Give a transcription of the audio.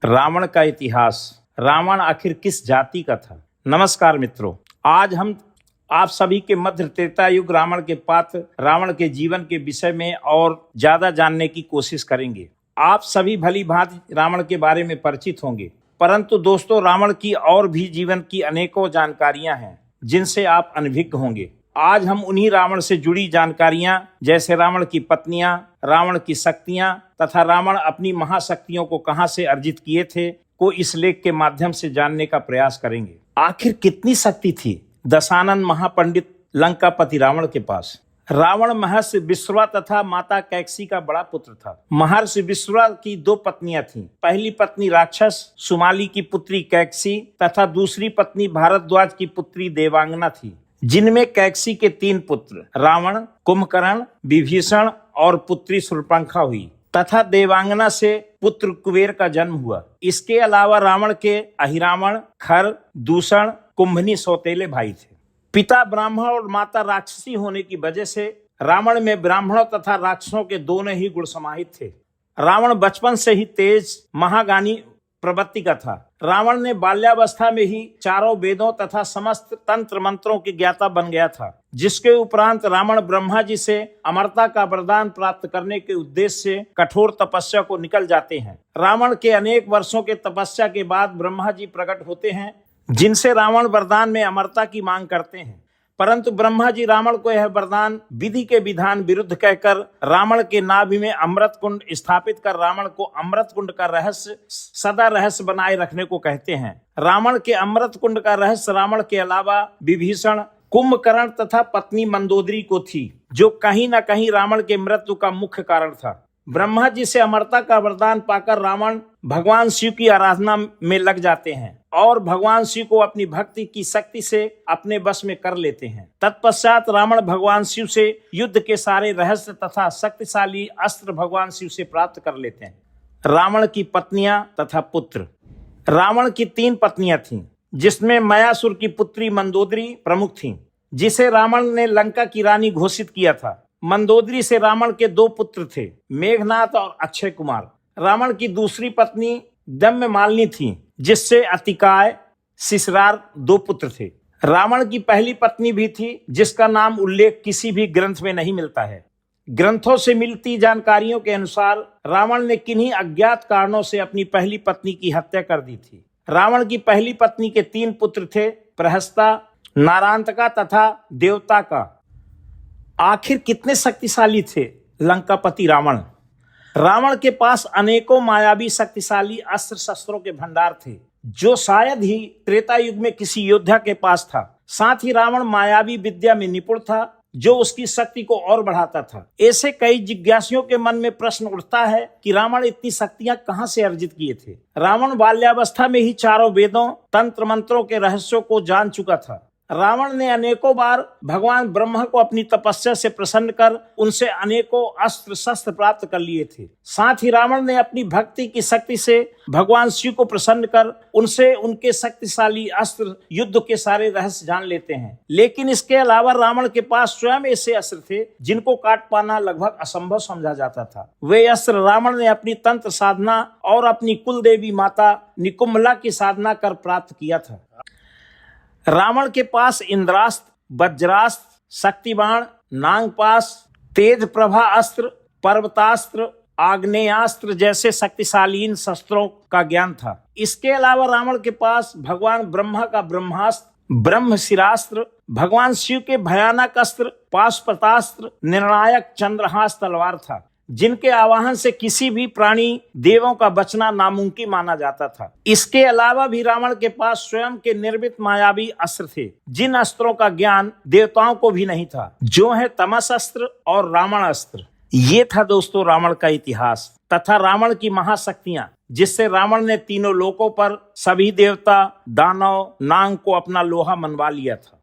रावण का इतिहास। रावण आखिर किस जाति का था? नमस्कार मित्रों, आज हम आप सभी के मध्य त्रेता युग रावण के पात्र रावण के जीवन के विषय में और ज्यादा जानने की कोशिश करेंगे। आप सभी भली भांति रावण के बारे में परिचित होंगे, परंतु दोस्तों रावण की और भी जीवन की अनेकों जानकारियां हैं जिनसे आप अनभिज्ञ होंगे। आज हम उन्हीं रावण से जुड़ी जानकारियां जैसे रावण की पत्नियां, रावण की शक्तियां तथा रावण अपनी महाशक्तियों को कहां से अर्जित किए थे को इस लेख के माध्यम से जानने का प्रयास करेंगे। आखिर कितनी शक्ति थी दशानन महापंडित लंकापति रावण के पास? रावण महर्षि विश्रवा तथा माता कैकसी का बड़ा पुत्र था। महर्षि विश्रवा की दो पत्नियां थीं। पहली पत्नी राक्षस सुमाली की पुत्री कैकसी तथा दूसरी पत्नी भारद्वाज की पुत्री देवांगना थी, जिनमें कैकसी के 3 पुत्र रावण, कुंभकर्ण, विभीषण और पुत्री शूर्पणखा हुई तथा देवांगना से पुत्र कुबेर का जन्म हुआ। इसके अलावा रावण के अहिरावण, खर, दूषण, कुंभनी सौतेले भाई थे। पिता ब्राह्मण और माता राक्षसी होने की वजह से रावण में ब्राह्मणों तथा राक्षसों के दोनों ही गुण समाहित थे। रावण बचपन से ही तेज महागानी प्रवृत्ति का था। रावण ने बाल्यावस्था में ही चारों वेदों तथा समस्त तंत्र मंत्रों की ज्ञाता बन गया था, जिसके उपरांत रावण ब्रह्मा जी से अमरता का वरदान प्राप्त करने के उद्देश्य से कठोर तपस्या को निकल जाते हैं। रावण के अनेक वर्षों के तपस्या के बाद ब्रह्मा जी प्रकट होते हैं, जिनसे रावण वरदान में अमरता की मांग करते हैं, परंतु ब्रह्मा जी रावण को यह वरदान विधि के विधान विरुद्ध कहकर रावण के नाभि में अमृत कुंड स्थापित कर रावण को अमृत कुंड का रहस्य सदा रहस्य बनाए रखने को कहते हैं। रावण के अमृत कुंड का रहस्य रावण के अलावा विभीषण, कुंभकर्ण तथा पत्नी मंदोदरी को थी, जो कहीं न कहीं रावण के मृत्यु का मुख्य कारण था। ब्रह्मा जी से अमरता का वरदान पाकर रावण भगवान शिव की आराधना में लग जाते हैं और भगवान शिव को अपनी भक्ति की शक्ति से अपने वश में कर लेते हैं। तत्पश्चात रावण भगवान शिव से युद्ध के सारे रहस्य तथा शक्तिशाली अस्त्र भगवान शिव से प्राप्त कर लेते हैं। रावण की पत्नियां तथा पुत्र। रावण की 3 पत्नियां थीं, जिसमें मयासुर की पुत्री मंदोदरी प्रमुख थीं, जिसे रावण ने लंका की रानी घोषित किया था। मंदोदरी से रावण के 2 पुत्र थे, मेघनाथ और अक्षय कुमार। रावण की दूसरी पत्नी दम्यमालिनी थी, जिससे अतिकाय, शिशरार 2 पुत्र थे। रावण की पहली पत्नी भी थी, जिसका नाम उल्लेख किसी भी ग्रंथ में नहीं मिलता है। ग्रंथों से मिलती जानकारियों के अनुसार रावण ने किन्हीं अज्ञात कारणों से अपनी पहली पत्नी की हत्या कर दी थी। रावण की पहली पत्नी के 3 पुत्र थे, प्रहस्ता, नारांतका तथा देवताका। आखिर कितने शक्तिशाली थे लंकापति रावण? रावण के पास अनेकों मायावी शक्तिशाली अस्त्र शस्त्रों के भंडार थे, जो शायद ही त्रेता युग में किसी योद्धा के पास था। साथ ही रावण मायावी विद्या में निपुण था, जो उसकी शक्ति को और बढ़ाता था। ऐसे कई जिज्ञासुओं के मन में प्रश्न उठता है कि रावण इतनी शक्तियां कहां से अर्जित किए थे। रावण बाल्यावस्था में ही चारों वेदों तंत्र मंत्रों के रहस्यों को जान चुका था। रावण ने अनेकों बार भगवान ब्रह्मा को अपनी तपस्या से प्रसन्न कर उनसे अनेकों अस्त्र शस्त्र प्राप्त कर लिए थे। साथ ही रावण ने अपनी भक्ति की शक्ति से भगवान शिव को प्रसन्न कर उनसे उनके शक्तिशाली अस्त्र युद्ध के सारे रहस्य जान लेते हैं। लेकिन इसके अलावा रावण के पास स्वयं ऐसे अस्त्र थे जिनको काट पाना लगभग असंभव समझा जाता था। वे अस्त्र रावण ने अपनी तंत्र साधना और अपनी कुल देवी माता निकुंभला की साधना कर प्राप्त किया था। रावण के पास इंद्रास्त्र, वज्रास्त्र, शक्तिबाण, नागपाश, तेज प्रभा अस्त्र, पर्वतास्त्र, आग्नेयास्त्र जैसे शक्तिशाली शस्त्रों का ज्ञान था। इसके अलावा रावण के पास भगवान ब्रह्मा का ब्रह्मास्त्र, ब्रह्मशिरास्त्र, भगवान शिव के भयानक अस्त्र पाशुपतास्त्र, निर्णायक चंद्रहास तलवार था, जिनके आवाहन से किसी भी प्राणी देवों का बचना नामुमकिन माना जाता था। इसके अलावा भी रावण के पास स्वयं के निर्मित मायावी अस्त्र थे, जिन अस्त्रों का ज्ञान देवताओं को भी नहीं था, जो है तमस अस्त्र और रावण अस्त्र। ये था दोस्तों रावण का इतिहास तथा रावण की महाशक्तियां, जिससे रावण ने तीनों लोकों पर सभी देवता, दानव, नाग को अपना लोहा मनवा लिया था।